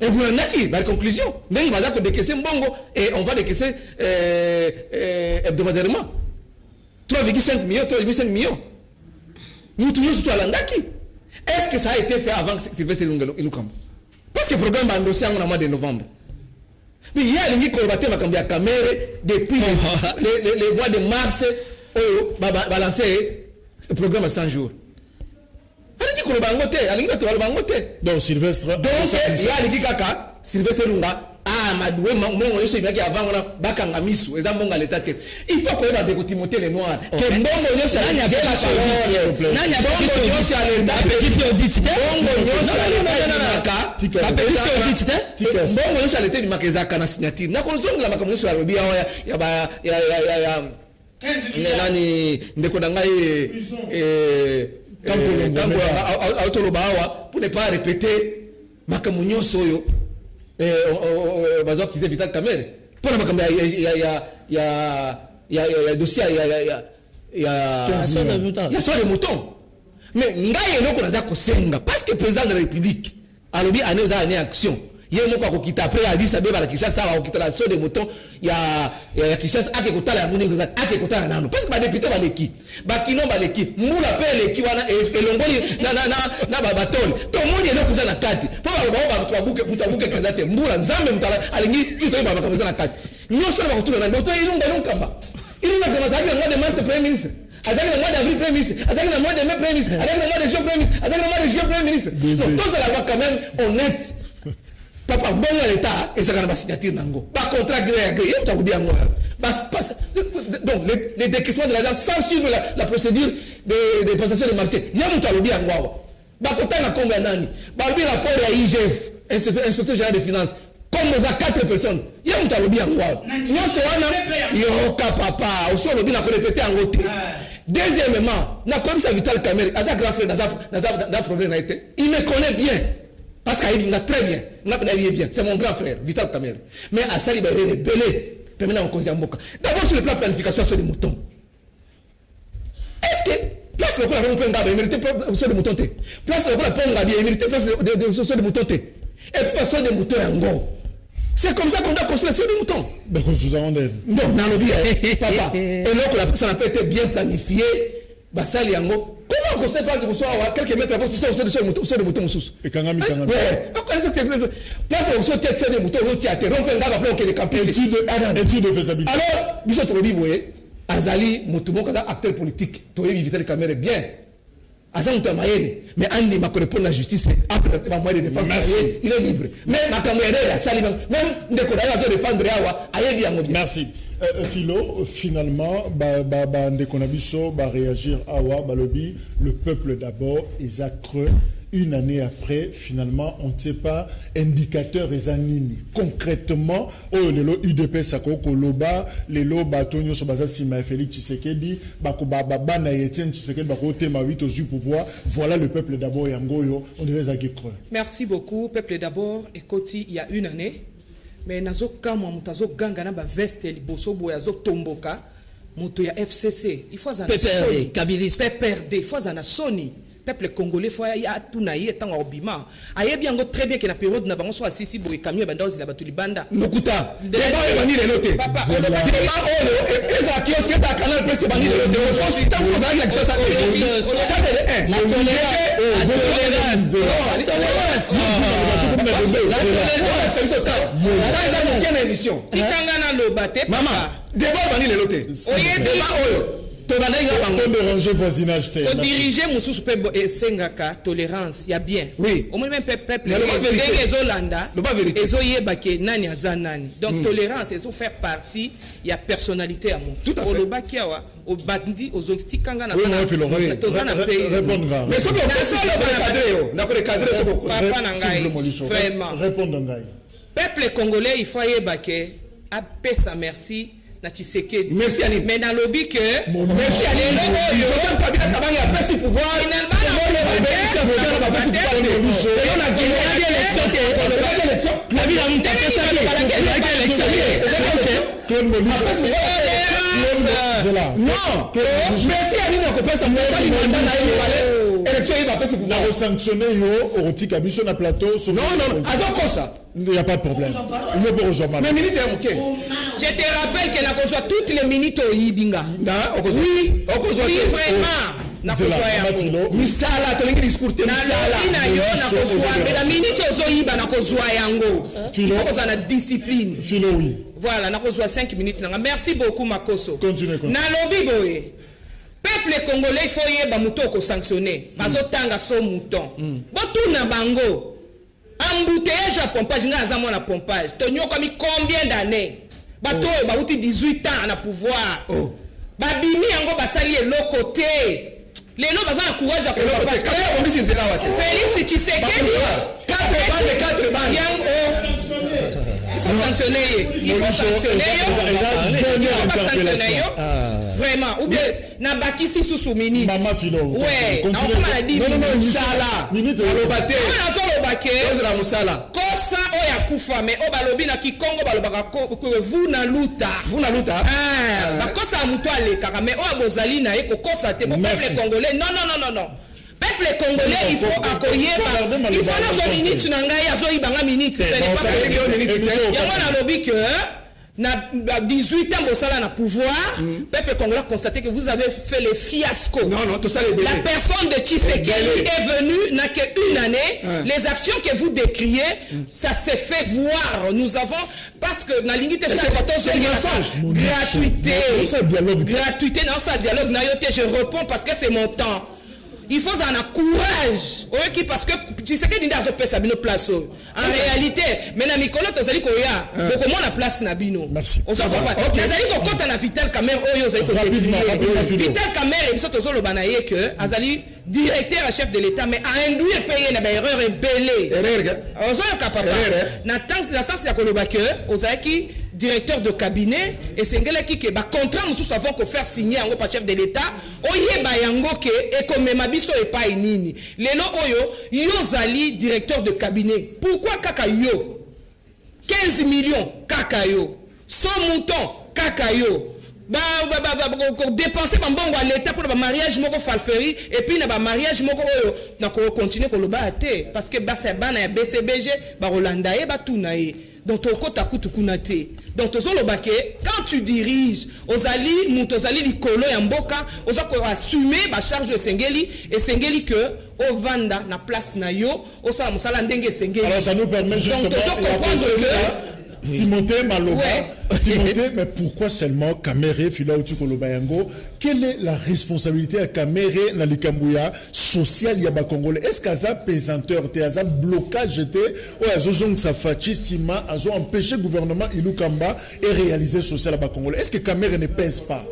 Et vous en avez la conclusion. Mais il va dire que décaisser Mbongo et on va décaisser hebdomadairement 3,5 millions, 3,5 millions. Nous toujours surtout à l'Andaki. Est-ce que ça a été fait avant Sylvestre Ilunga? Parce que le programme va endosser en mois de novembre. Mais il y a les combattants qui ont caméra depuis le mois de mars, balancer le programme à 100 jours. Donc Sylvestre donc il y a les kaka Sylvestre Ilunga madoué mongo yoso ibaki avant on bakanga misu eza mbonga l'état te il faut que ba Timothée Lenoir que mbongo yoso nani a fait la parole nani a fait yoso à l'état pétition audit mbongo yoso à l'état mbongo yoso à l'état bimakeza kana signature na konzonga makambo yoso alobi ya nani ndeko nangai pour ne pas répéter makambo nyonso oyo bazo kize Vital Kamerhe pour makambo ya dossier ya son de mouton mais ngai eloko naza kosenga parce que président de la République alobi ane za ane action ye moko akokita après Addis Abeba la Kinshasa akokita la son de mouton ya Kinshasa ake kotala yango ndenge ake kotala nano parce que ba député baleki bakino baleki mula pe leki wana elongoli na babatole to moni eloko na kati po ba buke kazate mbula nzambe mutala alingi tuto ba bakamza na kati nyosho ba kotula na boto ilunga kamba ilunga kama zaki na mois de mars premier ministre azaki na mois d'avril premier ministre azaki na mois de mai premier ministre azaki na mois de juin premier ministre azaki na mois de juillet premier ministre donc tous la quand même honnête papa mbongo l'état et ça kana ba signature nango ba contrat gré à gré yé mutakubi yango donc les décaissements de l'argent sans suivre la procédure de passation de marché yé mutakubi yango ba kotanga kombe nani ba bi rapport ya IGF inspecteur général des finances comme aux 4 personnes yé mutakubi yango nyonso wana yoka papa aussi on lobi na ko répéter yango te deuxièmement na comme ça Vital Kamerhe asa grand frère n'a problème na été il me connaît bien. Parce qu'il m'a très bien, bien. C'est mon grand frère, Vital Kamerhe. Mais à ça, il va rebeller. D'abord, sur le plan de planification, c'est des moutons. Est-ce que, place le coup, la pompe il mérite sur des moutons. Place le coup, la pompe il mérite sur des moutons. Et puis, sur des moutons en gros. C'est comme ça qu'on doit construire sur des moutons. Non, dans le bien, papa. Et là, ça n'a pas été bien planifié. Basali yango. Comment on sait pas que vous soyez quelques mètres avant, tu sais, sur le mouton sous. Et Kangami. Ouais. Place où sur tête des moutons, tu as interrompu un gars après que les campus. Étude de faisabilité. Alors, Bichot Robi Boye, Azali, Moutoumon, acteur politique, Toye Vital Kamerhe bien. Azali Moutomayele, mais Andy m'a répondu la justice, après ma moyen de défense, il est libre. Mais ma caméra, Sali, même Ndekoda, il a défendre Awa, Ayebi Amobi. Merci. Philo, finalement, Ndekonabiso va réagir Awa, Balobi, le peuple d'abord, ils a creux. Une année après, finalement, on ne sait pas indicateur et zanini. Concrètement, le lo UDP Sako Koloba, le lo Batonio Sobaza Sima Félix Tshisekedi, Bako Baba na Etienne Tshisekedi, Bako Tema 8 au pouvoir. Voilà le peuple d'abord Yangoyo, on dirait Zagé creux. Merci beaucoup, peuple d'abord. Écoutez, il y a une année, mais nazo kama mutazo ganga na ba veste liboso boya zo tomboka, muto ya FCC. Il faut zana Sony, PPRD, il faut zana Sony. Peuple congolais faut y a tout naïe tant obima aye bien très bien que la période na bango so asisi boy camion bandozi la batuli banda nokuta débat et bani les noter papa débat et ça kiosque ta canal presse bani les noter aussi tant faut ça c'est le 1 diriger mosusu pe esengaka tolérance ya bien au moins même peuple ezolanda ezoyeba ke nani aza nani donc tolérance ezo faire partie ya personnalité ya motu olobaki awa obandi ozotikanga na tozana pays mais soki vraiment peuple congolais il faut yeba ke apesa merci na Tshisekedi. Merci Annie. Mais dans le lobby que merci Annie. Pouvoir. Finalement, non, merci Annie. Élection il va passer pour vous sanctionner au Rotika Bisso na plateau. Non, ça. Il n'y a pas de problème. Mais minute je te rappelle que na kozwa toutes les minutes au Yibinga. Oui, vraiment. Na kozwa yango. Misala tolingi discours te misala. Na yo na kozwa la minute ozo yiba na kozwa yango. Il faut qu'on a discipline. Philo oui. Voilà, na kozwa 5 minutes nanga. Merci beaucoup Makoso. Continue. Na lobby boye. Peuple congolais il faut yeba muto ko sanctionner. Bazotanga so mouton. Botuna bango. Embouteillage à pompage, n'a pas mon pompage. Tonyo comme combien d'années? Bato bauti 18 ans à pouvoir. Babimi yango basali et l'autre côté. Les lots bazana courage à pompage. Félix Tshisekedi 4 bandes. Il faut sanctionner. Il faut sanctionner. Vraiment. Ou bien na bakisi sous minute. Maman Philo. Ouais. Non, comment on a dit? Musala. Minute. Alobate. On a zolobake. Ozra musala. Kosa oya kufa mais o balobi na Kikongo balobaka ko vous na luta. Vous na luta. Ah. Bakosa muto ale kaka mais o bozali na eko kosa te peuple congolais. Non. Peuple congolais il faut accueillir. Il faut na zo minute na ngai azo ibanga minute. Ce n'est pas possible. Yango na lobi que na 18 ans bosala na pouvoir, peuple congolais a constaté que vous avez fait le fiasco. Non, tout ça la personne de Tshisekedi est venue n'a qu'une année. Les actions que vous décriez, ça s'est fait voir. Nous avons parce que na limite c'est gratuité. Gratuité non ça dialogue na yote je réponds parce que c'est mon temps. Il faut en courage. Oui, parce que tu sais que Ninda a fait une place. En réalité, mais na Mikolo tozali koya, donc comment la place na bino. Merci. On s'en va pas. Tozali ko kota na Vital Kamerhe oyo zali ko Vital Kamerhe biso tozolo banaye que azali directeur à chef de l'état mais a induit payer na erreur belé. Erreur. Ozo ka papa. Na tant la sens ya koloba que ozaki directeur de cabinet et sengela ki ke ba contrat nous savons que faire signer en par chef de l'état oyeba yango ke e comme mabiso e pa nini lelo oyo yo zali directeur de cabinet pourquoi kaka yo 15 millions kaka yo 100 moutons kaka yo dépenser bambongo à l'état pour le mariage moko falferi et puis na ba mariage moko oyo na ko continuer ko loba ate parce que ba c'est bana ya BCBG ba Rolanda e ba tunae donc ton kota kutukunate donc quand tu diriges ozali mutozali likolo ya mboka ozako assumer ba charge de sengeli et sengeli que au vanda na place na yo osala musala ndenge sengeli. Alors ça nous permet justement de comprendre que Timothée Maloba, Timothée, mais pourquoi seulement Kamerhe Filauti Kolobayango? Quelle est la responsabilité à Kamerhe dans l'Ikambouya social Yaba Congolais? Est-ce qu'à ça pesanteur, à ça blocage était, ou à Zozong Safachi, Sima, à zo empêché le gouvernement Ilukamba et réaliser social Yaba Congolais? Est-ce que Kamerhe ne pèse pas?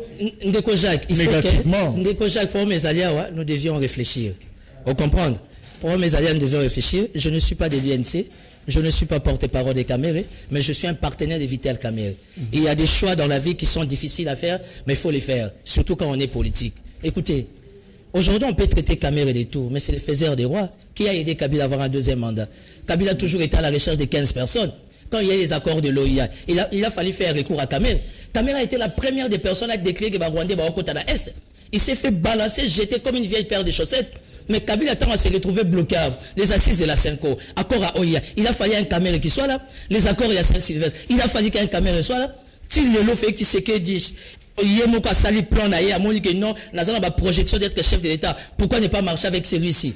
Ndeko Jacques, il faut que, Ndeko Jacques, pour mes alliés, nous devions réfléchir. Vous comprenez? Pour mes alliés, nous devions réfléchir. Je ne suis pas de l'UNC. Je ne suis pas porte-parole des Kamerhe, mais je suis un partenaire de Vital Kamerhe. Il y a des choix dans la vie qui sont difficiles à faire, mais il faut les faire, surtout quand on est politique. Écoutez, aujourd'hui on peut traiter Kamerhe de tout, mais c'est le faiseur des rois qui a aidé Kabila à avoir un deuxième mandat. Kabila a toujours été à la recherche de 15 personnes. Quand il y a les accords de l'OIA, il a fallu faire recours à Kamerhe. Kamerhe a été la première des personnes à décrire que Rwandais va au côté de l'Est. Il s'est fait balancer, jeter comme une vieille paire de chaussettes. Mais Kabila attend à se retrouver bloqué. Les assises de la Senko, accord à Oya. Il a fallu un Kamerhe qui soit là. Les accords à Saint-Sylvestre. Il a fallu qu'un Kamerhe soit là. S'il le fait qui sait que dit, Yemoka Sali plan d'ailleurs, à mon que non, n'a pas projection d'être chef de l'État. Pourquoi ne pas marcher avec celui-ci?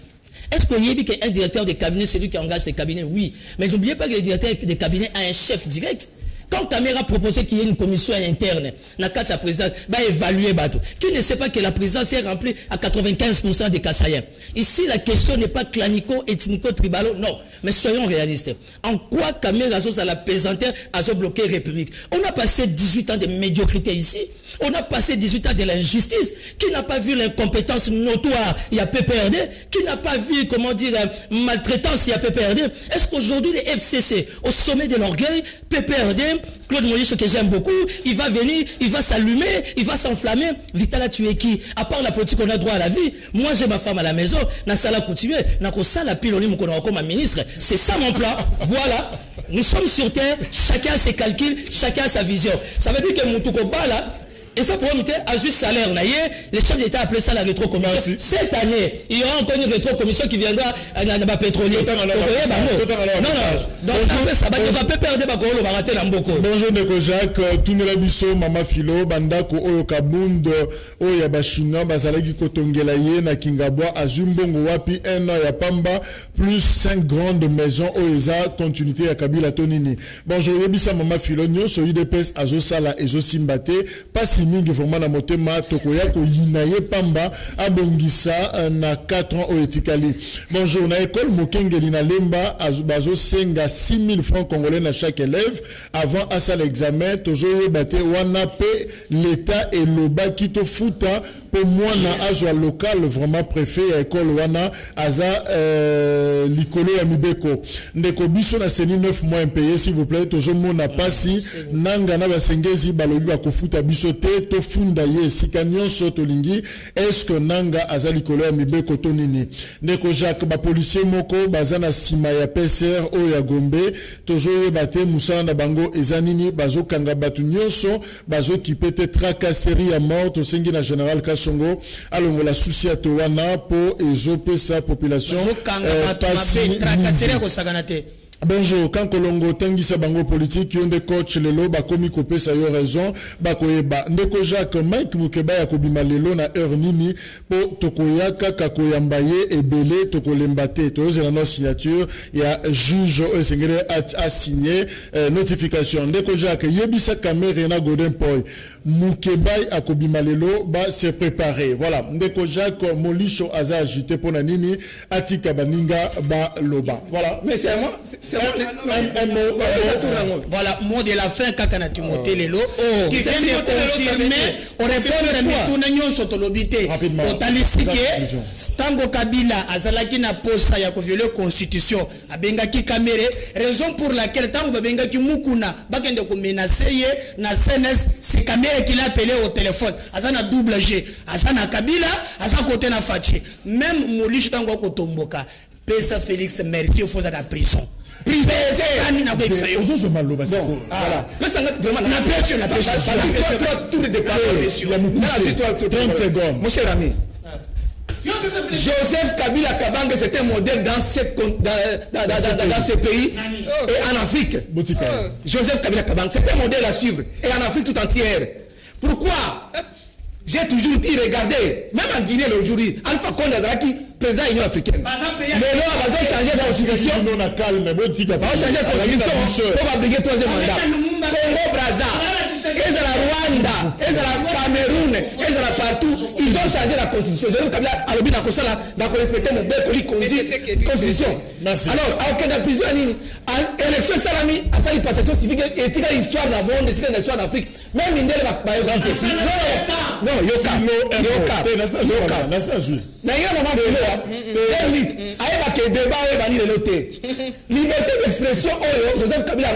Est-ce qu'on y dit qu'un directeur de cabinet, c'est lui qui engage les cabinets? Oui. Mais n'oubliez pas que le directeur de cabinet a un chef direct. Quand Kamera a proposé qu'il y ait une commission interne, la présidence va évaluer Bato, qui ne sait pas que la présidence est remplie à 95% des Kassaïens. Ici, la question n'est pas clanico, ethnico, tribalo, non. Mais soyons réalistes. En quoi Kamera a la pesanteur a bloqué la République? On a passé 18 ans de médiocrité ici. On a passé 18 ans de l'injustice. Qui n'a pas vu l'incompétence notoire? Il y a PPRD. Qui n'a pas vu, comment dire, maltraitance? Il y a PPRD. Est-ce qu'aujourd'hui, les FCC, au sommet de l'orgueil, PPRD, Claude Moïse, que j'aime beaucoup, il va venir, il va s'allumer, il va s'enflammer. Vitala, tu es qui? À part la politique, on a droit à la vie. Moi, j'ai ma femme à la maison. N'a ça la coutumier. N'a qu'au ça la pile, on a comme un ministre. C'est ça mon plan. Voilà. Nous sommes sur terre. Chacun a ses calculs, chacun a sa vision. Ça veut dire que Moutouko là, et ça pour moi, à juste salaire, les chefs d'État appellent ça la rétrocommission. Merci. Cette année, il y aura encore une rétrocommission qui viendra à la pétrolier. Bonjour Ndeko Jacques, Tunela Bisso, Mama Philo, Bandako Oyo Kabund, Oya Bashina, Bazalagi Kotongela Ye, na Kingabwa, Azumbongo Wapi, ya Pamba, plus 5 grandes maisons Oeza, continuité à Kabila Tonini. Bonjour Yebisa Mama Philo, Nyo, so IDPS, Azo Sala, Ezo Simbate, pas mingi vraiment na motema tokoya ko yinaye pamba abongisa na 4 ans au etikali. Bonjour na école Mokengeli na Lemba azubazo senga 6000 francs congolais na chaque élève avant à ça l'examen tozo baté wana pe l'état et loba kito futa pour moi na azwa local vraiment préfet à école wana aza likolo ya mibeko ndeko biso na seni 9 mois impayé s'il vous plaît tozo mona pasi nanga na basengezi balobi ba kofuta biso to funda ye sikanyon sotolingi est-ce que nanga azali kolo ya mibeko to nini ndeko Jacques ba policier moko bazana sima ya PCR o ya Gombe tozo yebate musana na bango ezanini bazo kanga batu nyonso bazo kipete tracasserie ya mort to sengi na général Kasongo alongo la souci à towana po ezope sa population tracasserie ko saganate. Bonjour, quand Kolongo Tangisa Bango politique, yon de coach lelo, bakomi kopé sa yo raison, bakoyeba. Ndeko Jacques, Mike Mukeba ya kobima lelo na heure nini, po tokoyaka kakoyambaye ebele tokolembate. Toze na no signature, ya juge Sengere a signé notification. Ndeko Jacques, yebisa kamere na Golden Boy. Mukebai akobima lelo, ba se préparer. Voilà. Ndeko Jacques, Molisho aza agité pour nanini, atika baninga ba loba. Voilà. Mais c'est à moi. Voilà, mot de la fin Kakana Timothée Lelo qui vient de confirmer au répondre à Mitunanyon Sotolobité au Talisike Tango Kabila Azalaki na posta ya violer constitution abengaki kamere raison pour laquelle Tango babengaki Mukuna bakende ko menacer ye na CNS c'est kamere qui l'a appelé au téléphone azana double G azana Kabila azana côté na Fachi même Molish Tango ko tomboka Pesa Félix merci au faux à la prison. Mon cher ami, Joseph Kabila Kabange c'était un modèle dans ce pays et en Afrique. Joseph Kabila Kabange c'était un modèle à suivre et en Afrique tout entière. Pourquoi? J'ai toujours dit, regardez, même en Guinée aujourd'hui, Alpha Condé Azaki, président de l'Union africaine. Mais là, on va changer de constitution. On va changer de constitution. On va briguer 3e mandat. Congo Brazza, ils sont la Rwanda, ils sont la Cameroun, ils sont partout. Ils ont changé la constitution. Je veux que respecter mon bel constitution. Alors, à aucun prison, élection salami, à ça, il passe civique, et il y a l'histoire dans le monde, il y a l'histoire d'Afrique. Même il y a non, yoka. Liberté d'expression, Joseph Kabila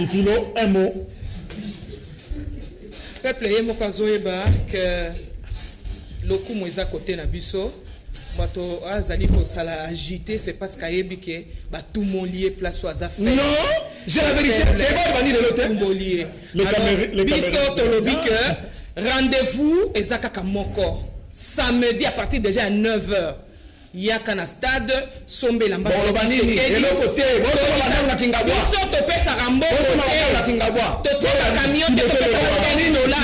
Philo, un mot. Peuple yemo kazoeba que loku moza côté na biso bato azali ko sala agité c'est parce qu'ayebi que ba tout mon lié place au azafé. Non, j'ai la vérité. Les caméras biso to lobi que rendez-vous ezaka kamoko samedi à partir déjà à 9h. Yaka na stade sombe lamba bolobani elo côté bolobana na Kingabwa soto pesa rambo na Kingabwa to toka camion de pesa $100 la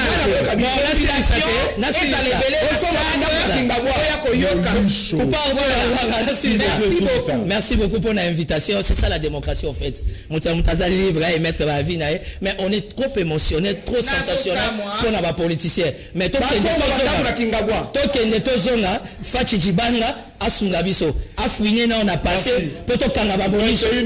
Merci beaucoup pour l'invitation. C'est ça la démocratie en fait. Mais on est trop émotionnel, trop sensationnel pour nos politiciens. Mais tout asunga biso afouiner na on a passé poto kanga baboniso 18h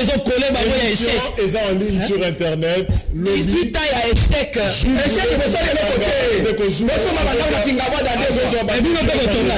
ils ont collé babo ya échec ils ont en ligne sur internet 18 ans ya échec échec boso de côté boso mabanga na kinga bwa dade boso ba bino pe ko tonga